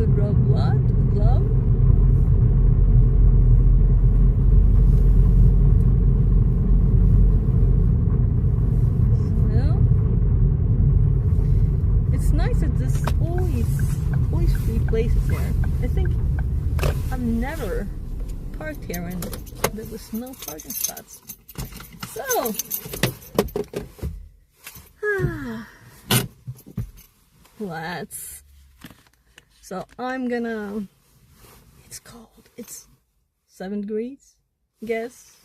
good glove. So it's nice that there's always free places here. I think I've never parked here and there was no parking spots. So so I'm gonna, it's cold, it's 7 degrees, guess.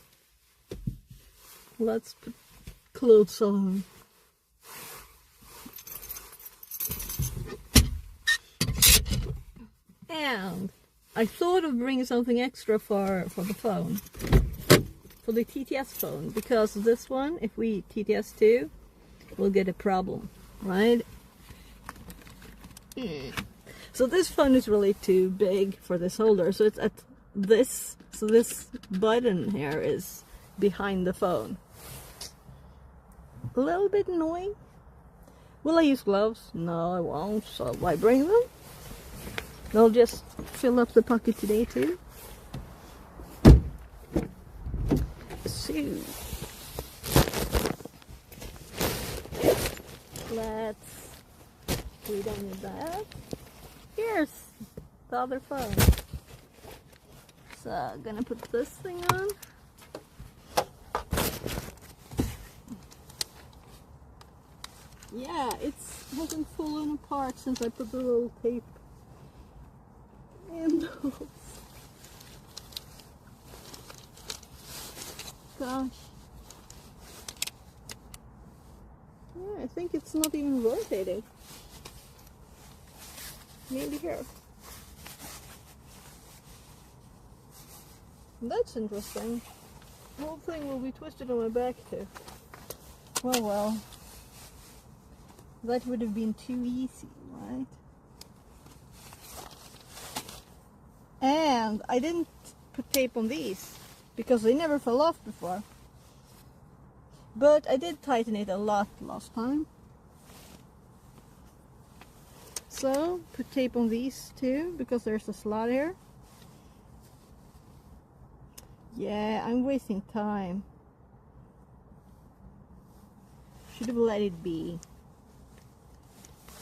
Let's put clothes on. And I thought of bringing something extra for the phone, for the TTS phone, because this one, if we TTS 2, we'll get a problem, right? So this phone is really too big for this holder, so it's at this, so this button here is behind the phone. A little bit annoying. Will I use gloves? No, I won't. So why bring them? I'll just fill up the pocket today too. So we don't need that. Here's the other phone. So I'm gonna put this thing on. Yeah, it hasn't fallen apart since I put the little tape in those. Gosh. Yeah, I think it's not even rotating. Maybe here. That's interesting. The whole thing will be twisted on my back too. Well. That would have been too easy, right? And I didn't put tape on these because they never fell off before. But I did tighten it a lot last time. So, put tape on these too, because there's a slot here. Yeah, I'm wasting time. Should have let it be.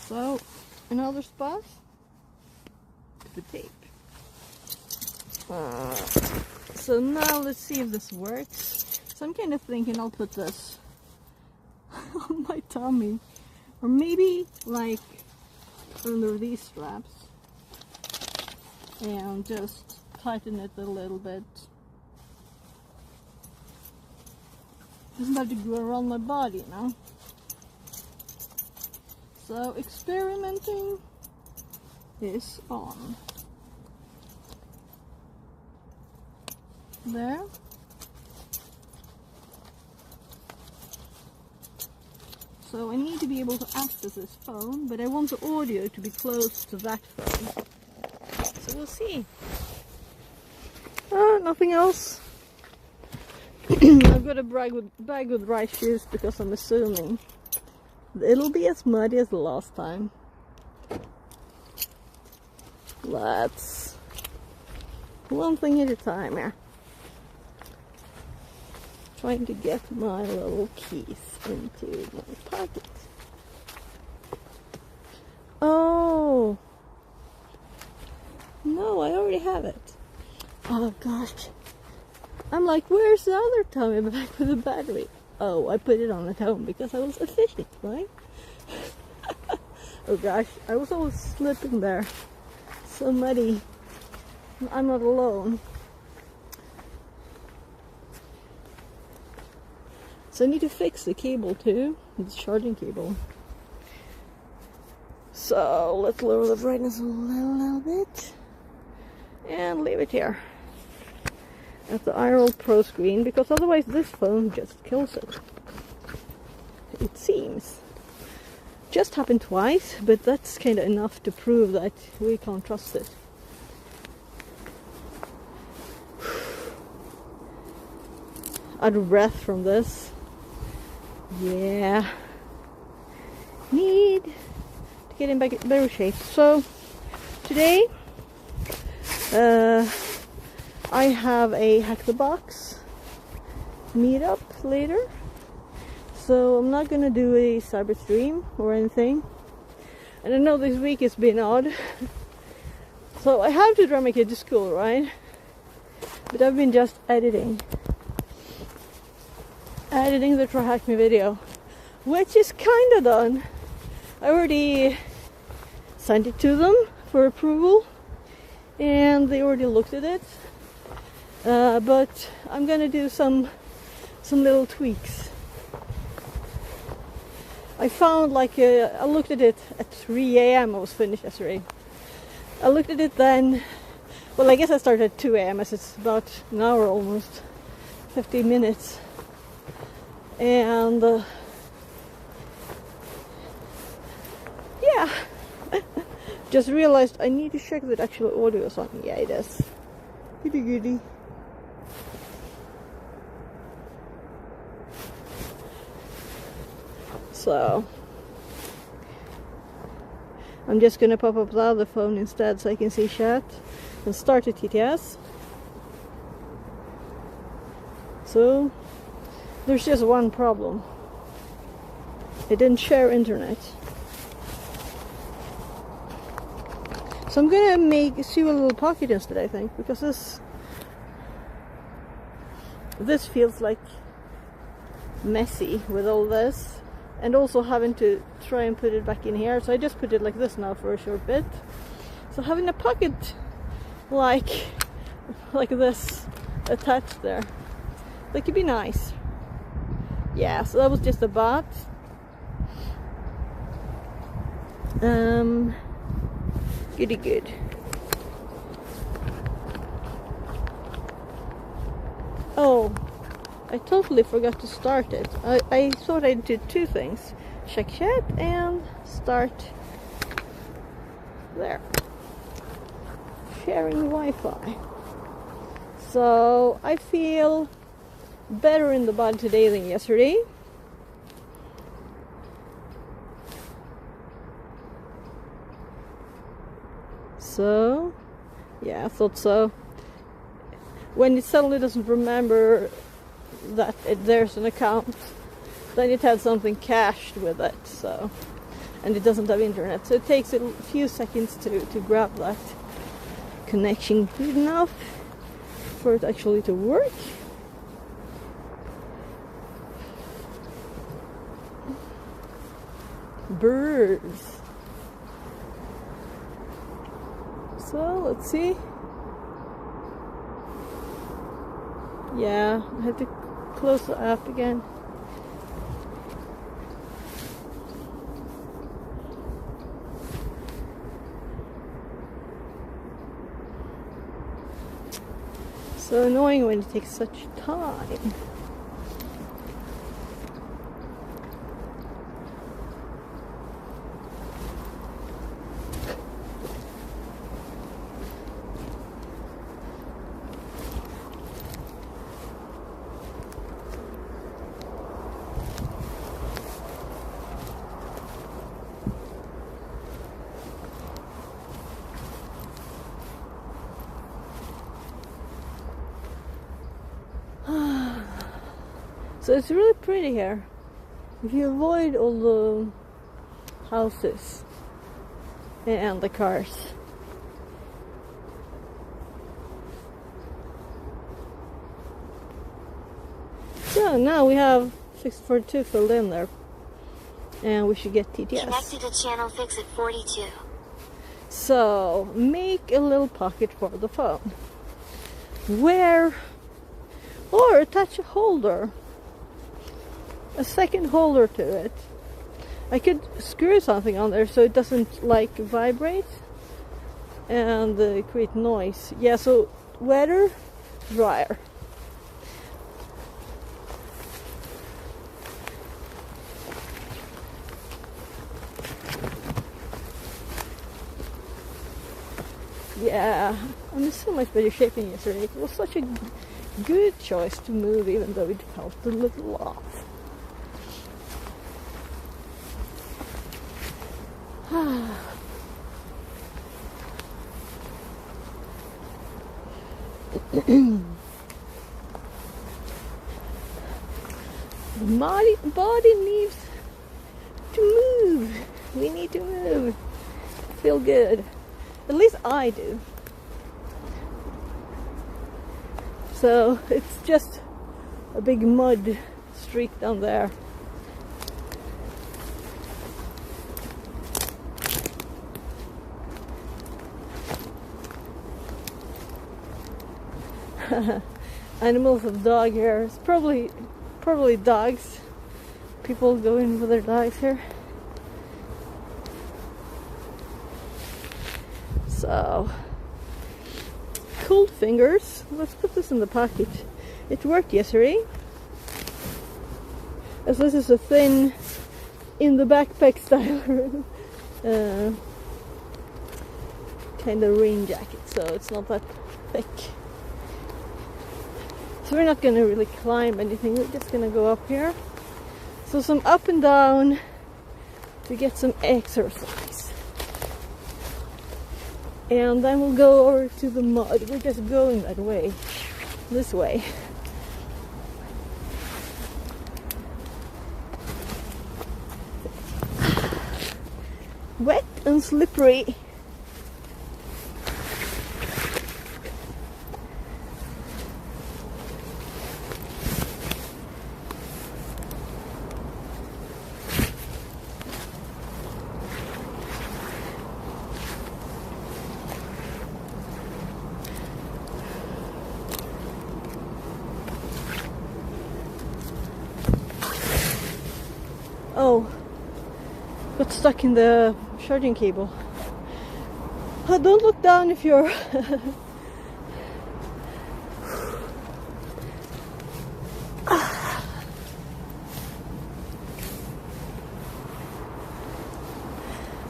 So, another spot. Put tape. So now let's see if this works. So I'm kind of thinking I'll put this on my tummy. Or maybe like under these straps. And just tighten it a little bit. Doesn't have to go around my body, you know. So experimenting is on. There. So I need to be able to access this phone, but I want the audio to be close to that phone. So we'll see. Nothing else. I've got a bag with rice shoes because I'm assuming it'll be as muddy as the last time. Let's one thing at a time here. Trying to get my little keys into my pocket. Oh no, I already have it. Oh gosh. I'm like, where's the other tummy bag with the battery? Oh, I put it on at home because I was efficient, right? Oh gosh, I was always slipping there. So muddy. I'm not alone. So I need to fix the cable too, the charging cable. So let's lower the brightness a little bit and leave it here at the iRoll Pro screen, because otherwise this phone just kills it. It seems. Just happened twice, but that's kind of enough to prove that we can't trust it. Out of breath from this. Yeah. Need to get in better shape. So Today I have a Hack the Box meetup later, so I'm not gonna do a cyber stream or anything. And I know this week has been odd, so I have to drive my kid to school, right? But I've been just editing the Try Hack Me video, which is kind of done. I already sent it to them for approval, and they already looked at it. But I'm gonna do some little tweaks. I found I looked at it at 3 a.m. I was finished yesterday. I looked at it then. Well, I guess I started at 2 a.m. as it's about an hour almost, 15 minutes. And yeah, just realized I need to check that actual audio is on. Yeah, it is. Goody goody. So I'm just gonna pop up the other phone instead so I can see chat and start the TTS. So there's just one problem. It didn't share internet. So I'm gonna sew a little pocket instead, I think, because this feels like messy with all this, and also having to try and put it back in here. So I just put it like this now for a short bit. So having a pocket like this attached there, that could be nice. Yeah, so that was just a bot. Goody good. Oh, I totally forgot to start it. I thought I did two things. Check chat and start there. Sharing Wi-Fi. So I feel better in the body today than yesterday. So yeah, I thought so. When it suddenly doesn't remember that there's an account, then it had something cached with it, so, and it doesn't have internet, so it takes a few seconds to grab that connection good enough for it actually to work. Birds. So let's see. Yeah, I have to close the app again. So annoying when it takes such time. So it's really pretty here. If you avoid all the houses and the cars. So now we have 642 filled in there. And we should get TTS. Connected to channel fix at 42. So make a little pocket for the phone. Where, or attach a holder. A second holder to it. I could screw something on there so it doesn't vibrate and create noise. Yeah, so wetter, drier. Yeah, I'm in so much better shape than yesterday. It was such a good choice to move even though it felt a little off. The body needs to move. We need to move. Feel good. At least I do. So it's just a big mud streak down there. Animals of dog hair. It's probably dogs. People go in with their dogs here. So, cold fingers. Let's put this in the pocket. It worked yesterday. As this is a thin, in the backpack style kind of rain jacket, so it's not that thick. So we're not going to really climb anything, we're just going to go up here. So some up and down to get some exercise. And then we'll go over to the mud. We're just going that way, this way. Wet and slippery. Oh, got stuck in the charging cable. Oh, don't look down if you're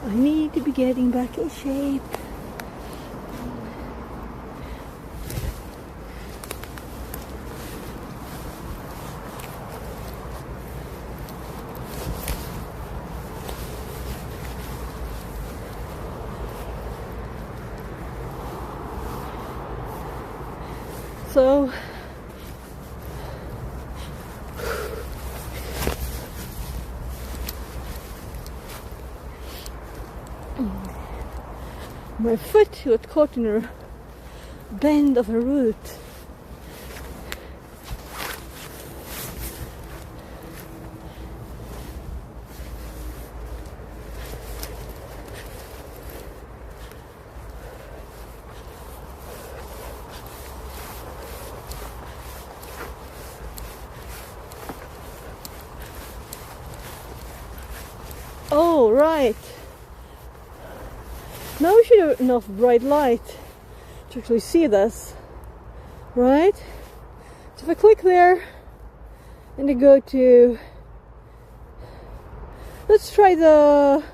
I need to be getting back in shape. So my foot got caught in a bend of a root. Oh, right. Now we should have enough bright light to actually see this, right? So if I click there and I go to, let's try the,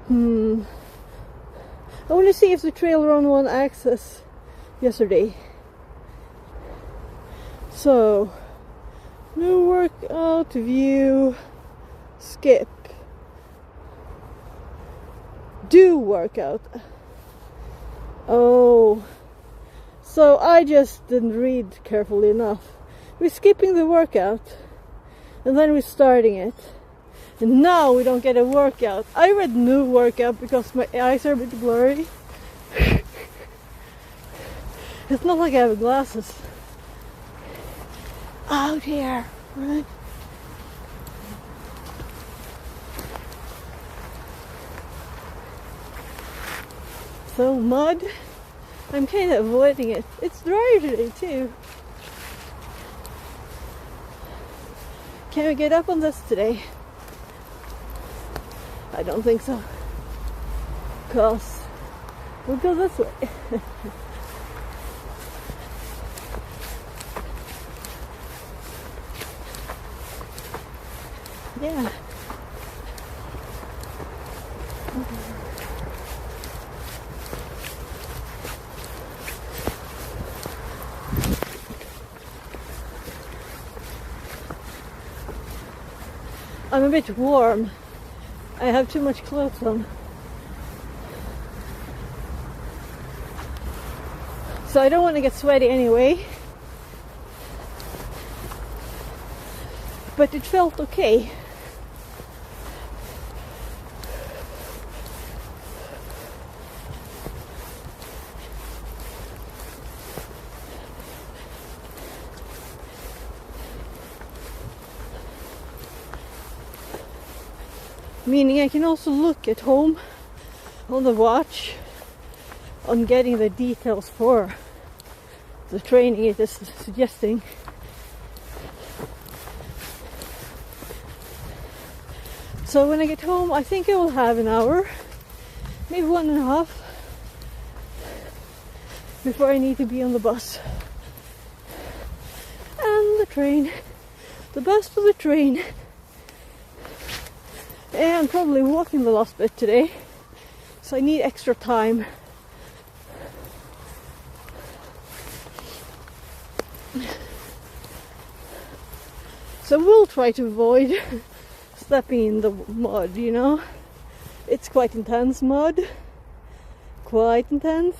I want to see if the trail ran one axis yesterday. So, new workout, view, skip. Do workout. Oh, so I just didn't read carefully enough. We're skipping the workout and then we're starting it, and now we don't get a workout. I read new workout because my eyes are a bit blurry. It's not like I have glasses out here, right? So mud, I'm kind of avoiding it. It's drier today too. Can we get up on this today? I don't think so. Because we'll go this way. Yeah. I'm a bit warm. I have too much clothes on. So I don't want to get sweaty anyway. But it felt okay. Meaning I can also look at home on the watch on getting the details for the training it is suggesting. So when I get home, I think I will have an hour, maybe 1.5, before I need to be on the bus and the train, the bus to the train, and probably walking the last bit today. So I need extra time. So we'll try to avoid stepping in the mud, you know. It's quite intense mud. Quite intense.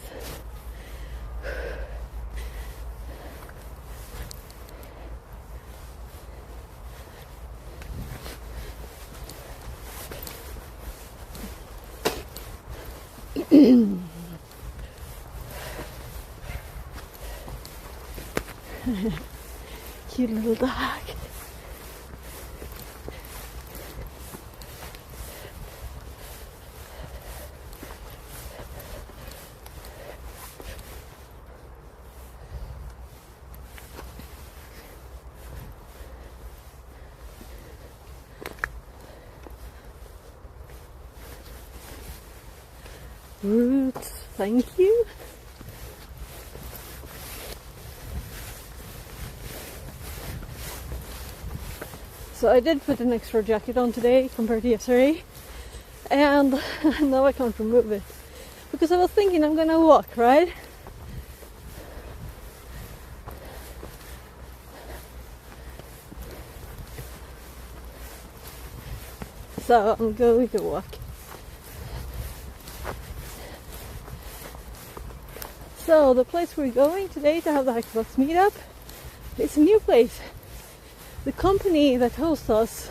Cute little dog. Roots, thank you. So I did put an extra jacket on today compared to yesterday, and now I can't remove it because I was thinking I'm gonna walk, right? So I'm going to walk. So the place we're going today to have the Hackbox meetup is a new place. The company that hosts us,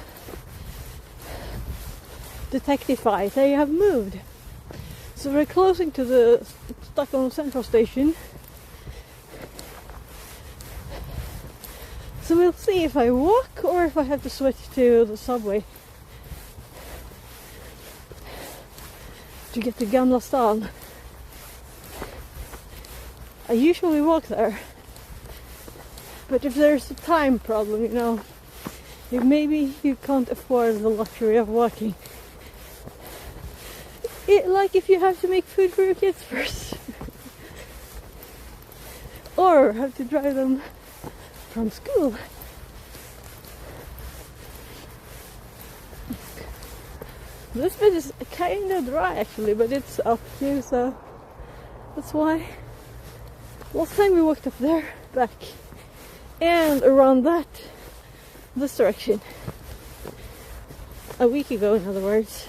Detectify, they have moved. So we're closing to the Stockholm Central Station. So we'll see if I walk or if I have to switch to the subway to get to Gamla Stan. I usually walk there, but if there's a time problem, you know, if maybe you can't afford the luxury of walking. Like if you have to make food for your kids first, or have to drive them from school. This bit is kind of dry actually, but it's up here, so that's why. Last time we walked up there, back, and around this direction. A week ago, in other words.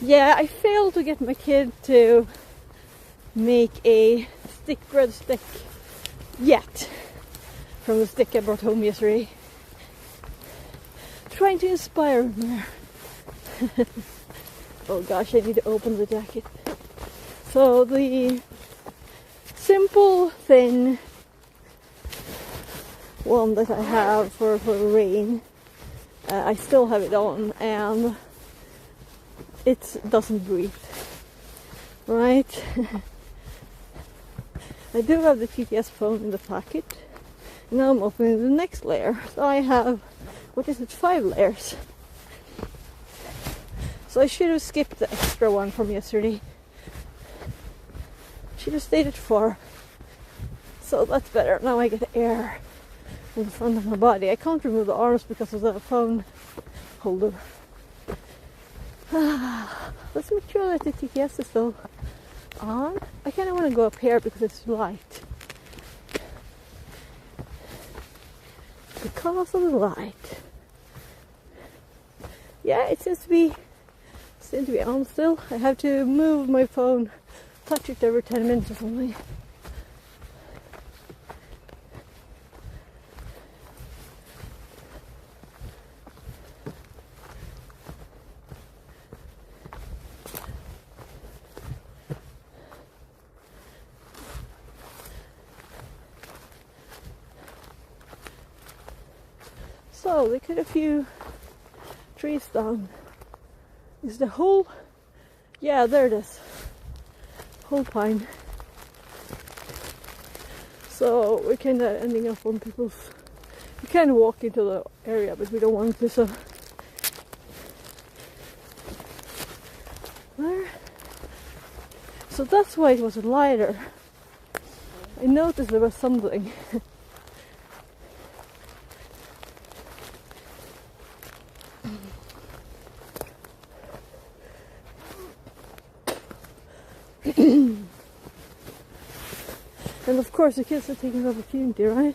Yeah, I failed to get my kid to make a breadstick yet from the stick I brought home yesterday. Trying to inspire him there. Oh gosh, I need to open the jacket. So the simple thin one that I have for rain, I still have it on and it doesn't breathe, right? I do have the GPS phone in the pocket. Now I'm opening the next layer. So I have, 5 layers. So I should have skipped the extra one from yesterday. Should have stayed at 4. So that's better. Now I get air in the front of my body. I can't remove the arms because of the phone holder. Let's make sure that the GPS is still on. I kind of want to go up here because it's light. Because of the light. yeah, it seems to be on still. I have to move my phone, touch it every 10 minutes or something. So they cut a few trees down. Is the whole, yeah, there it is, whole pine. So we're kind of ending up on people's, we can walk into the area, but we don't want to, so there. So that's why it was lighter. I noticed there was something. And of course the kids are taking the opportunity, right?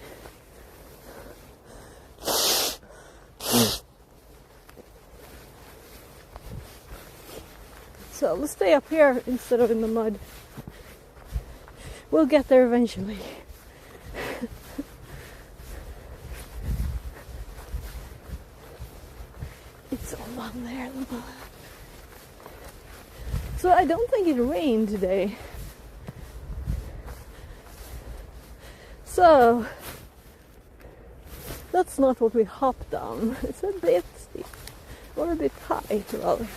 So let's stay up here instead of in the mud. We'll get there eventually. It's all down there, the mud. So I don't think it rained today. So that's not what we hopped down. It's a bit steep, or a bit high rather.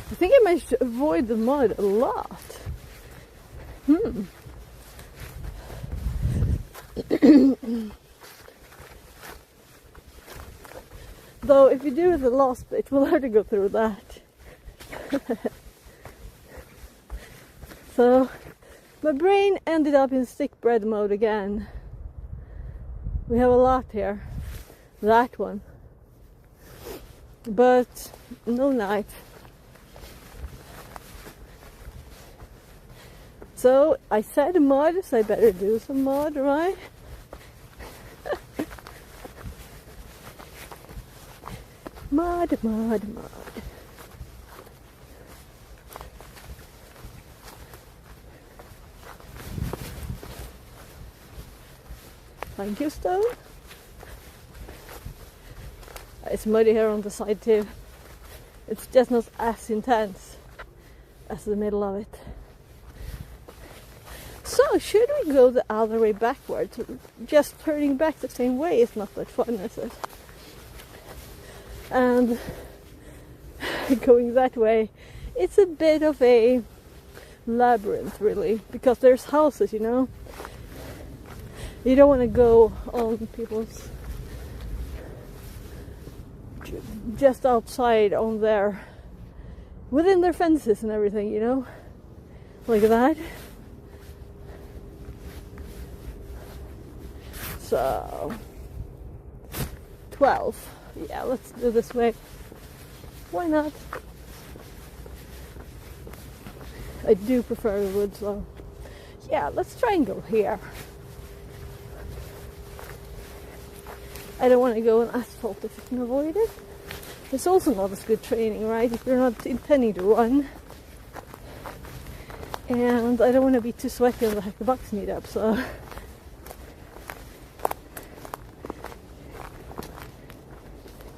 I think I managed to avoid the mud a lot. Though if you do the last bit, we'll have to go through that. So my brain ended up in stick bread mode again. We have a lot here. That one. But no knife. So I said mud, so I better do some mud, right? Mud, mud, mud. Thank you, Stone. It's muddy here on the side too. It's just not as intense as the middle of it. So, should we go the other way backwards? Just turning back the same way is not that fun, is it? And going that way, it's a bit of a labyrinth, really, because there's houses, you know? You don't want to go on people's, just outside on their, within their fences and everything, you know? Like that. So 12. Yeah, let's do this way. Why not? I do prefer the woods though. Yeah, let's try and go here. I don't want to go on asphalt if you can avoid it. It's also not as good training, right? If you're not intending to run. And I don't want to be too sweaty on the Hack the Box meetup, so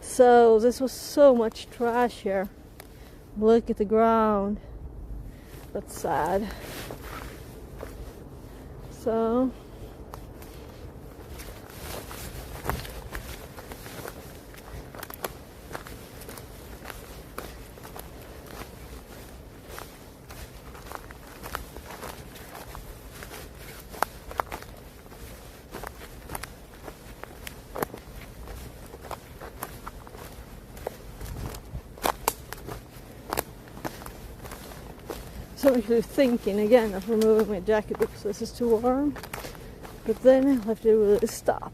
So this was so much trash here. Look at the ground. That's sad. So I'm actually thinking again of removing my jacket because this is too warm. But then I'll have to really stop.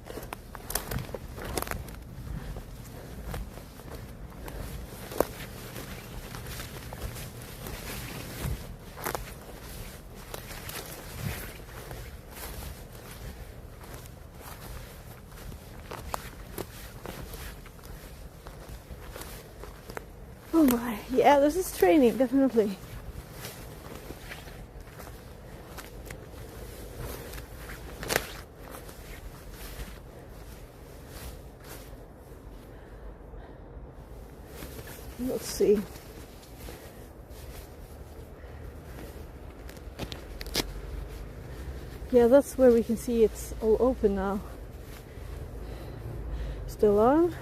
Oh my, yeah, this is training, definitely. Let's see. Yeah, that's where we can see it's all open now. Still on.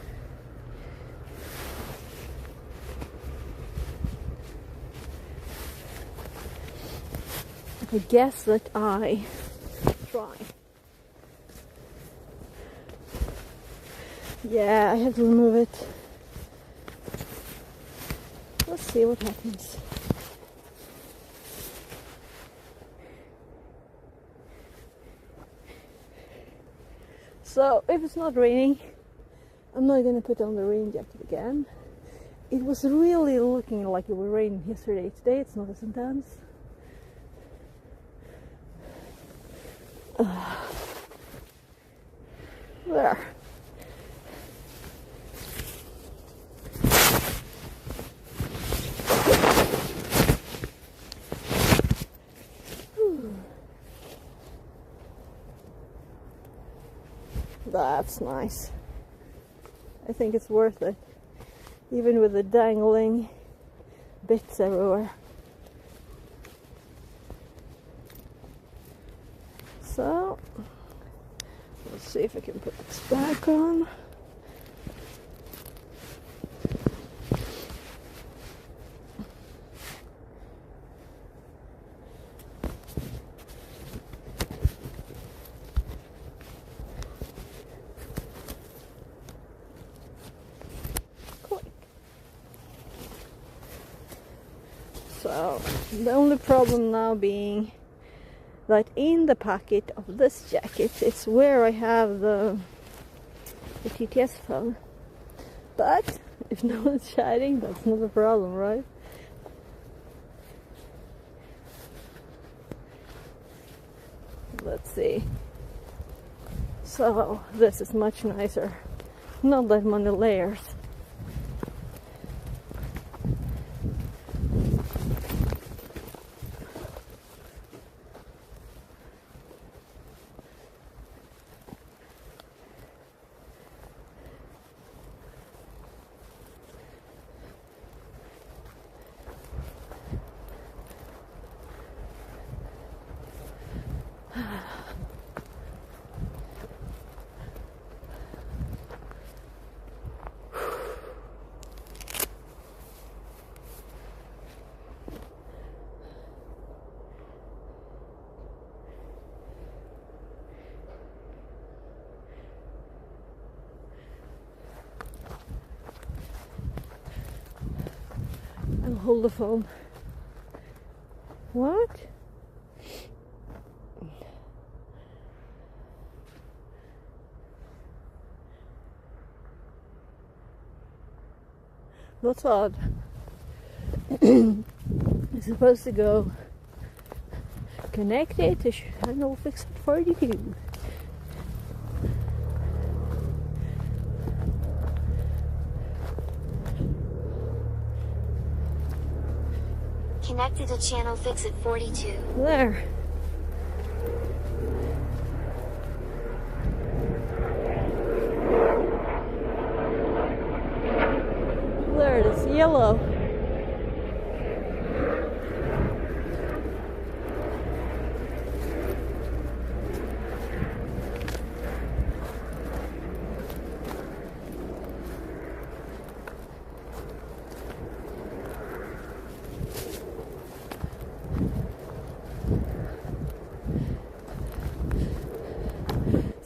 I guess that I try. Yeah, I have to remove it. Let's see what happens. So, if it's not raining, I'm not gonna put on the rain jacket again. It was really looking like it would rain yesterday. Today it's not as intense. There. That's nice. I think it's worth it, even with the dangling bits everywhere. So, let's see if I can put this back on. So, the only problem now being that in the pocket of this jacket it's where I have the TTS phone. But if no one's chatting, that's not a problem, right? Let's see. So this is much nicer. Not that many layers. I'll hold the phone. What? That's odd. It's supposed to go connected to channel fix it 42. Connected to channel fix it 42. There. There it is, yellow.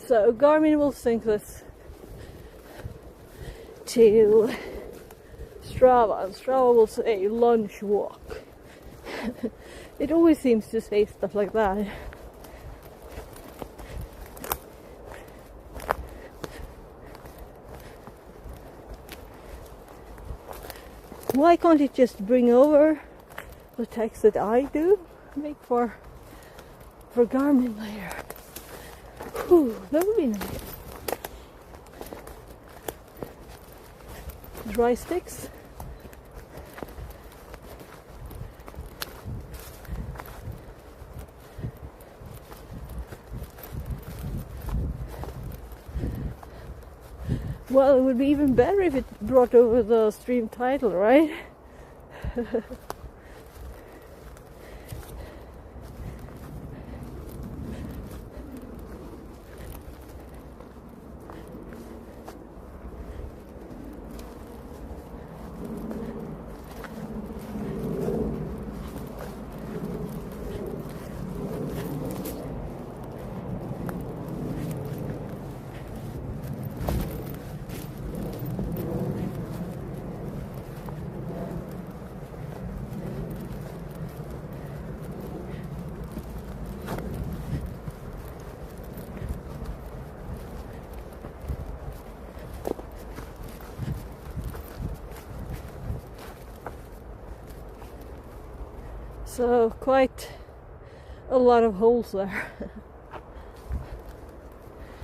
So Garmin will sync this to Strava, and Strava will say lunch walk. It always seems to say stuff like that. Why can't it just bring over the text that I do? Make for Garmin later. Whew, that would be nice. Dry sticks. Well, it would be even better if it brought over the stream title, right? So quite a lot of holes there.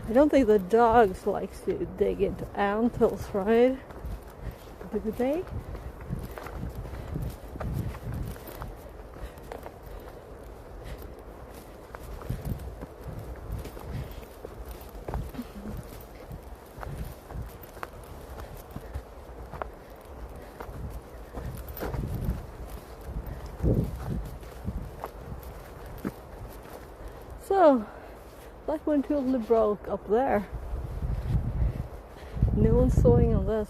I don't think the dogs like to dig into antles, right? Do they? So, that one totally broke up there. No one's sawing on this.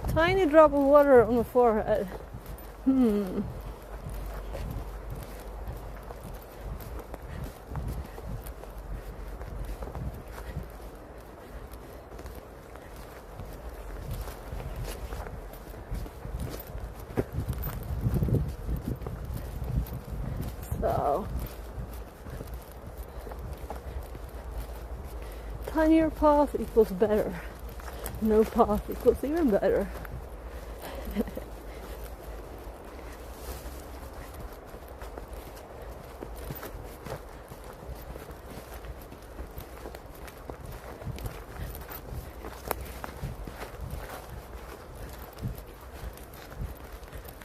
Tiny drop of water on the forehead. So, tinier path equals better. No path equals even better.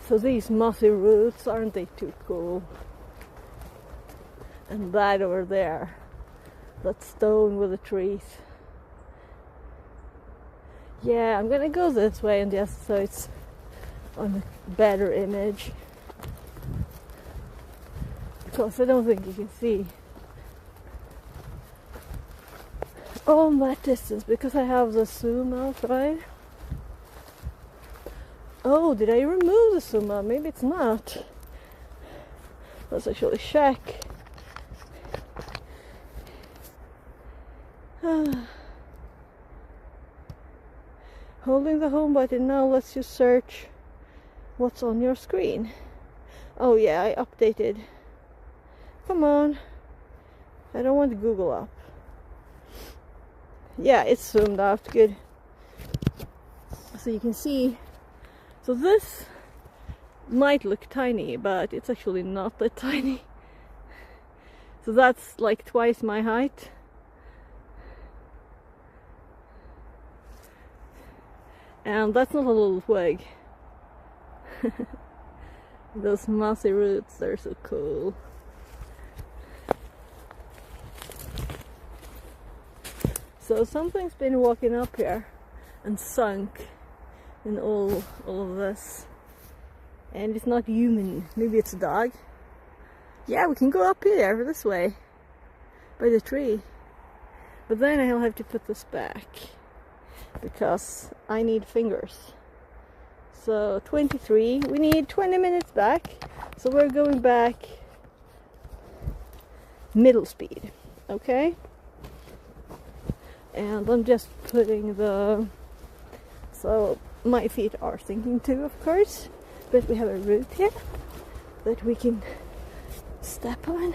So these mossy roots, aren't they too cool? And that over there, that stone with the trees. Yeah, I'm gonna go this way and just so it's on a better image. Because I don't think you can see all that distance because I have the zoom out, right? Oh, did I remove the zoom out? Maybe it's not. Let's actually check. Holding the home button now lets you search what's on your screen. Oh yeah, I updated. Come on. I don't want Google up. Yeah, it's zoomed out. Good. So you can see. So this might look tiny, but it's actually not that tiny. So that's like twice my height. And that's not a little twig. Those mossy roots, they're so cool. So something's been walking up here and sunk in all of this. And it's not human. Maybe it's a dog. Yeah, we can go up here this way by the tree. But then I'll have to put this back because I need fingers. So 23. We need 20 minutes back. So we're going back middle speed. Okay? And I'm just putting the... So my feet are sinking too, of course. But we have a root here that we can step on.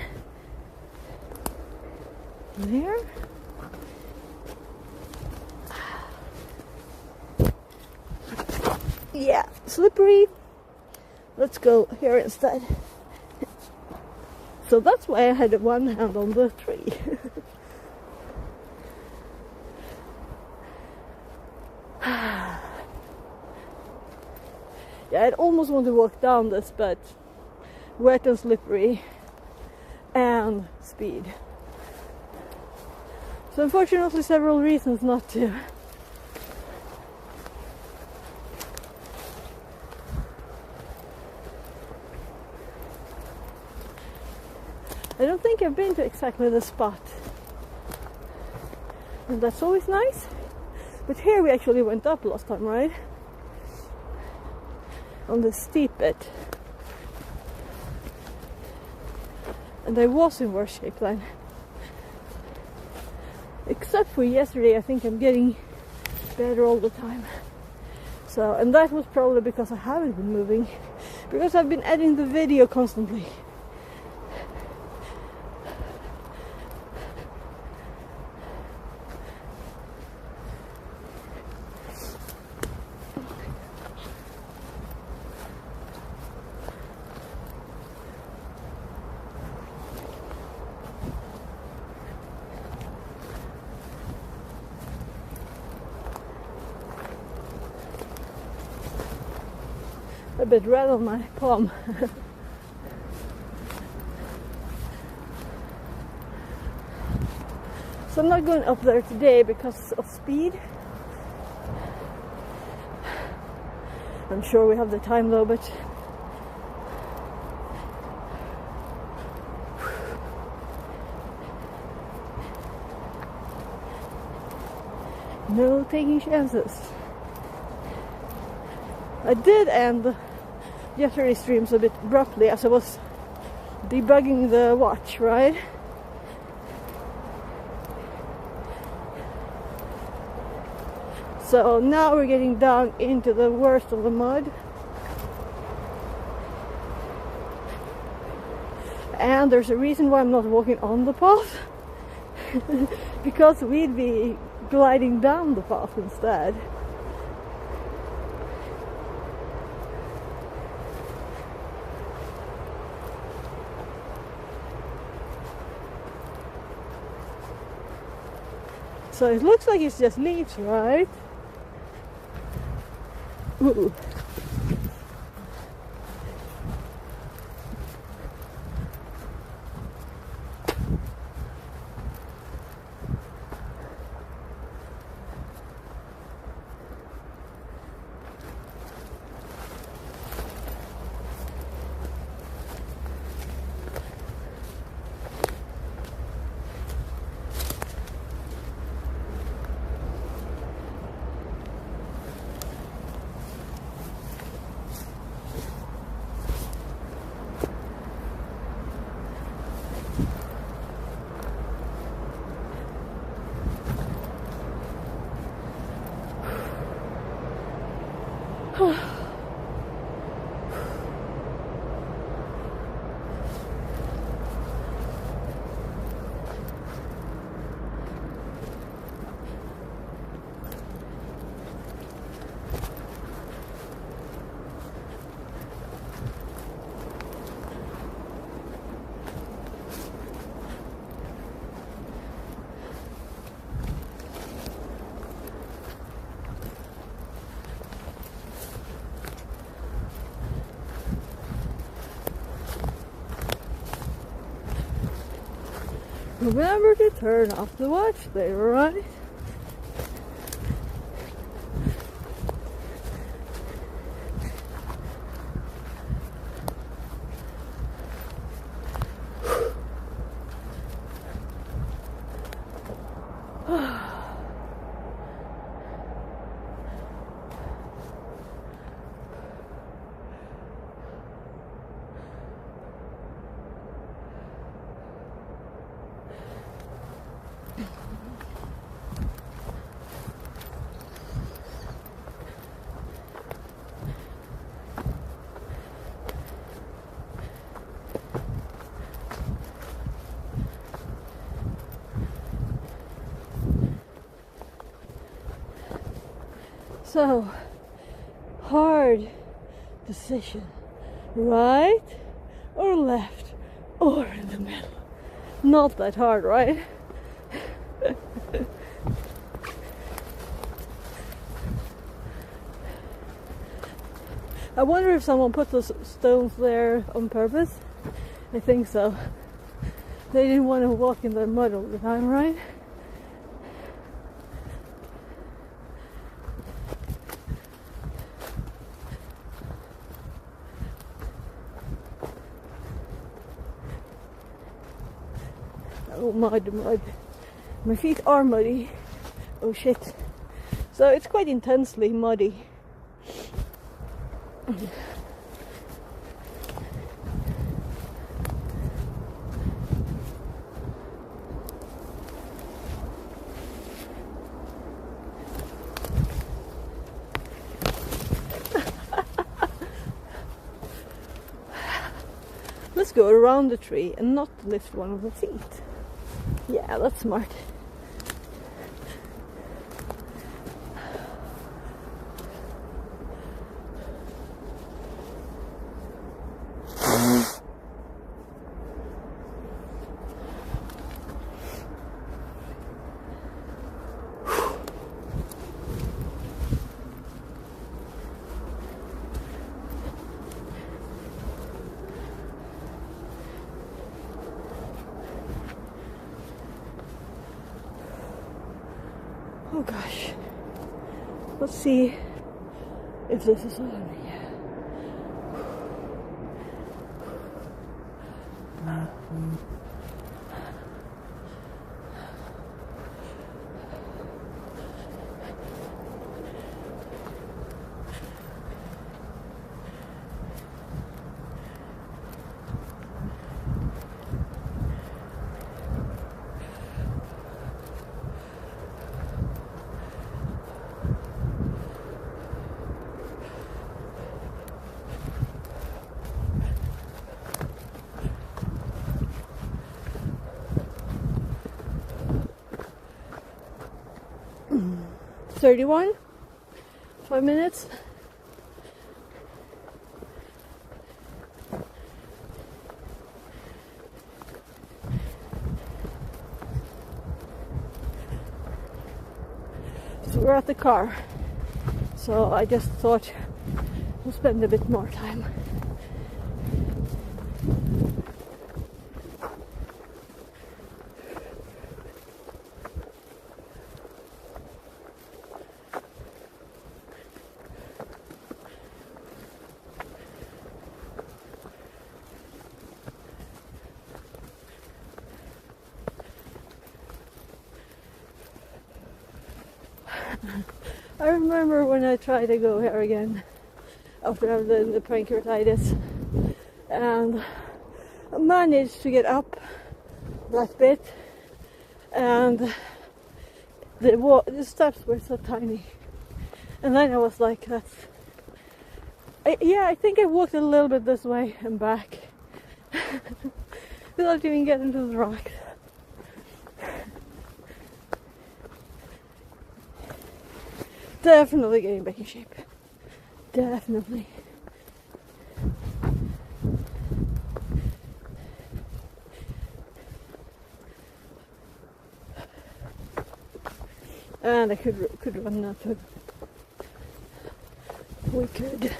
There. Yeah, slippery. Let's go here instead. So that's why I had one hand on the tree. Yeah, I'd almost want to walk down this, but wet and slippery and speed. So unfortunately several reasons not to. I don't think I've been to exactly the spot. And that's always nice. But here we actually went up last time, right? On the steep bit. And I was in worse shape then. Except for yesterday, I think I'm getting better all the time. So, and that was probably because I haven't been moving. Because I've been editing the video constantly. A bit red on my palm. So I'm not going up there today because of speed. I'm sure we have the time though, but no taking chances. I did end yesterday's streams a bit abruptly as I was debugging the watch, right? So now we're getting down into the worst of the mud. And there's a reason why I'm not walking on the path. Because we'd be gliding down the path instead. So it looks like it's just leaves, right? Ooh. Remember to turn off the watch there, right? So, hard decision. Right or left or in the middle. Not that hard, right? I wonder if someone put those stones there on purpose. I think so. They didn't want to walk in the mud all the time, right? Oh, mud, mud. My feet are muddy. Oh shit. So it's quite intensely muddy. Let's go around the tree and not lift one of the feet. Yeah, that's smart. Oh gosh. Let's see if this is on. Yeah. Mm. 31. 5 minutes. So we're at the car. So I just thought we'll spend a bit more time. I remember when I tried to go here again after the pancreatitis, and I managed to get up that bit, and the steps were so tiny, and then I was like, I think I walked a little bit this way and back without even getting to the rocks. Definitely getting back in shape. Definitely. And I could run that too. We could.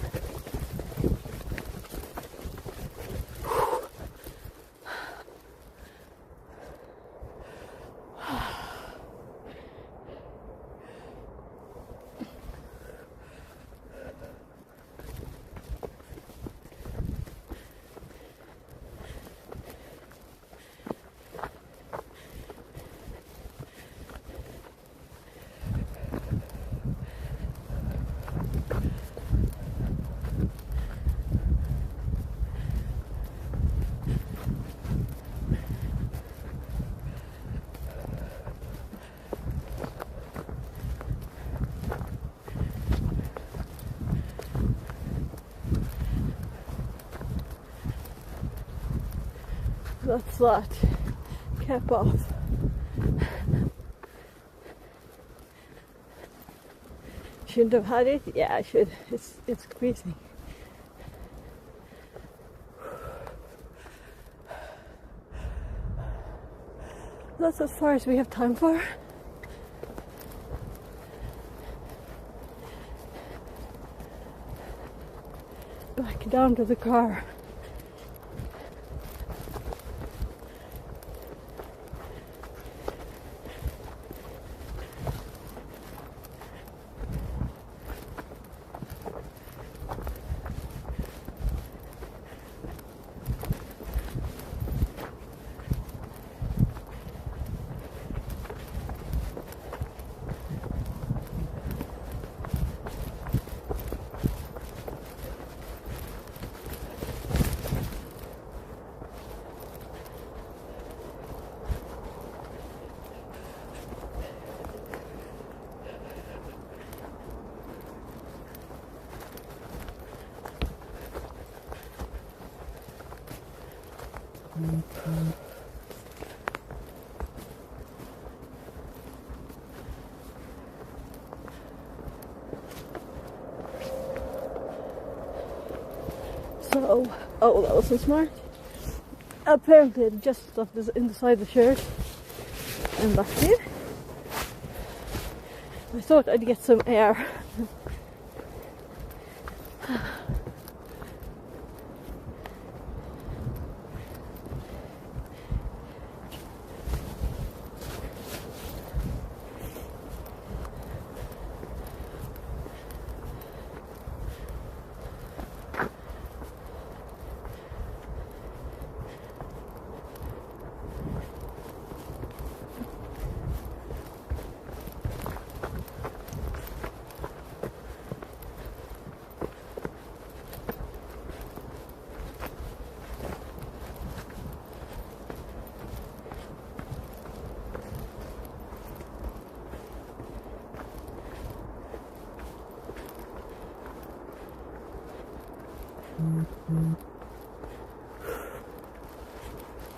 That's that. Cap off. Shouldn't have had it. Yeah, I should. It's creasing. That's as far as we have time for. Back down to the car. So, oh, that wasn't smart. Apparently, it just stuffed this inside the shirt, and that's it. I thought I'd get some air.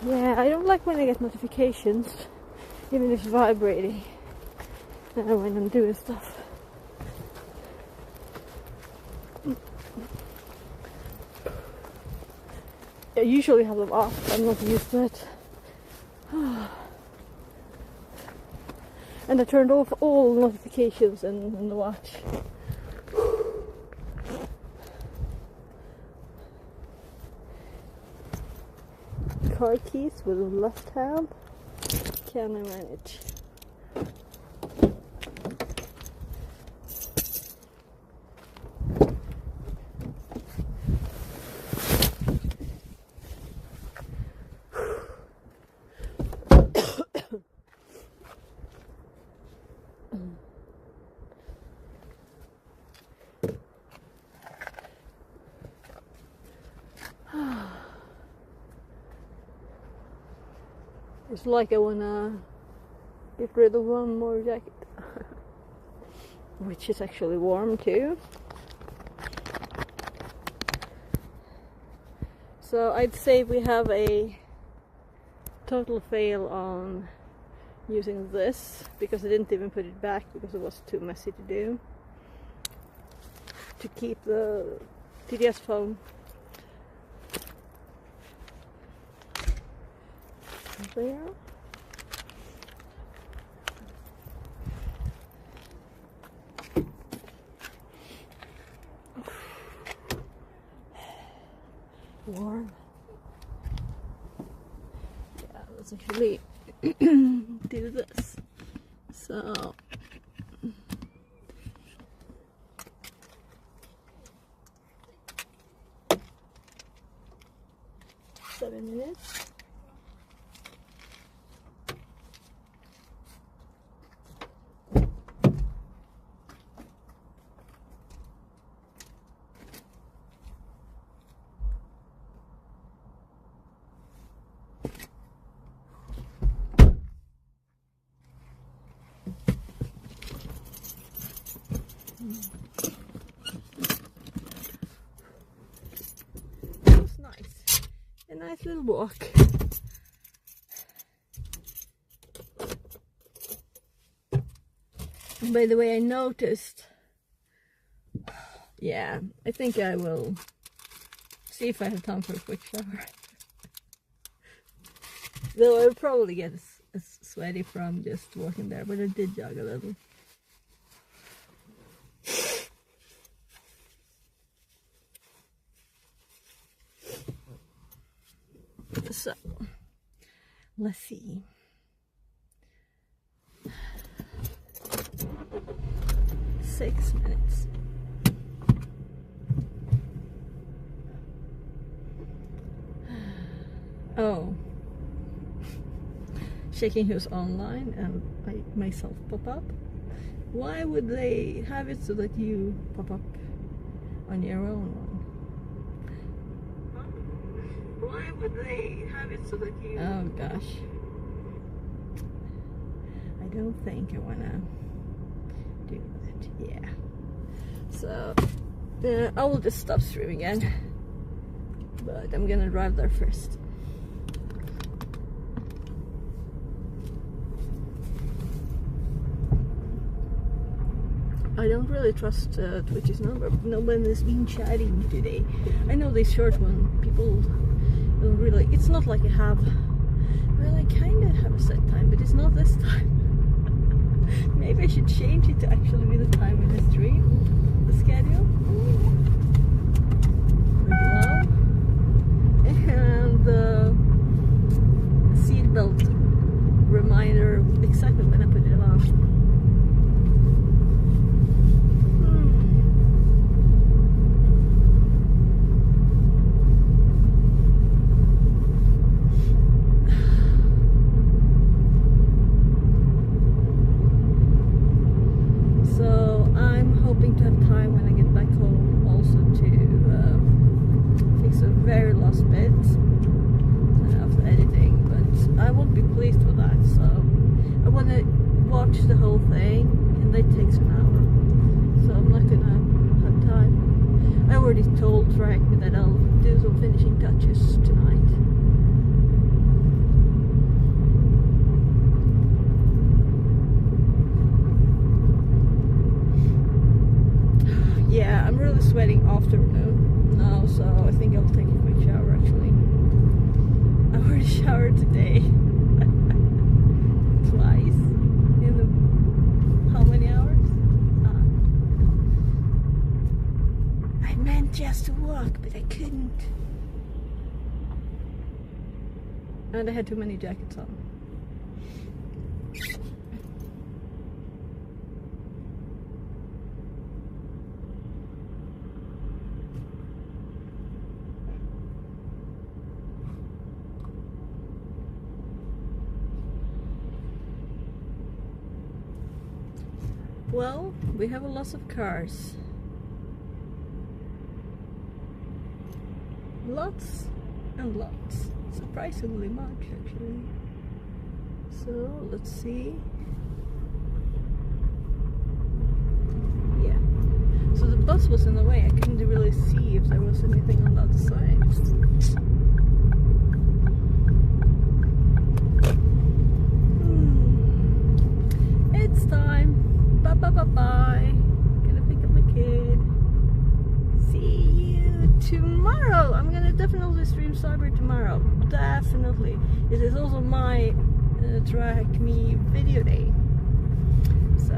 Yeah, I don't like when I get notifications, even if it's vibrating, when I'm doing stuff. I usually have them off, I'm not used to it. And I turned off all notifications in the watch. Car keys with the left hand. Can I manage? It's like I wanna get rid of one more jacket, which is actually warm too. So I'd say we have a total fail on using this, because I didn't even put it back because it was too messy to do, to keep the TDS phone. There. Warm. Yeah, let's actually do this. So minutes. That was nice. A nice little walk. By the way, I noticed yeah, I think I will see if I have time for a quick shower. Though I'll probably get sweaty from just walking there, but I did jog a little. So, let's see. Six minutes. Oh. Checking who's online and I myself pop up. Why would they have it so that you pop up on your own one? Why would they have it so that you... Oh gosh. I don't think I wanna do that. Yeah. So I will just stop streaming again. But I'm gonna drive there first. I don't really trust Twitch's number. No one has been chatting today. I know this short one, people don't really... It's not like I have... Well, I kind of have a set time, but it's not this time. Maybe I should change it to actually be the time when I stream. The schedule. Like and the seatbelt reminder exactly when I put it on. The whole thing, and that takes an hour, so I'm not gonna have time. I already told Frank that I'll do some finishing touches tonight. Yeah, I'm really sweating afternoon now, so I think I'll take a quick shower actually. I already showered today. Twice. How many hours? I meant just to walk, but I couldn't. And I had too many jackets on. Well, we have a lot of cars. Lots and lots. Surprisingly much, actually. So, let's see. Yeah. So the bus was in the way. I couldn't really see if there was anything on the other side. It's time. Bye. Gonna pick up my kid. See you tomorrow. I'm gonna definitely stream Cyber tomorrow. Definitely. It is also my Track Me video day. So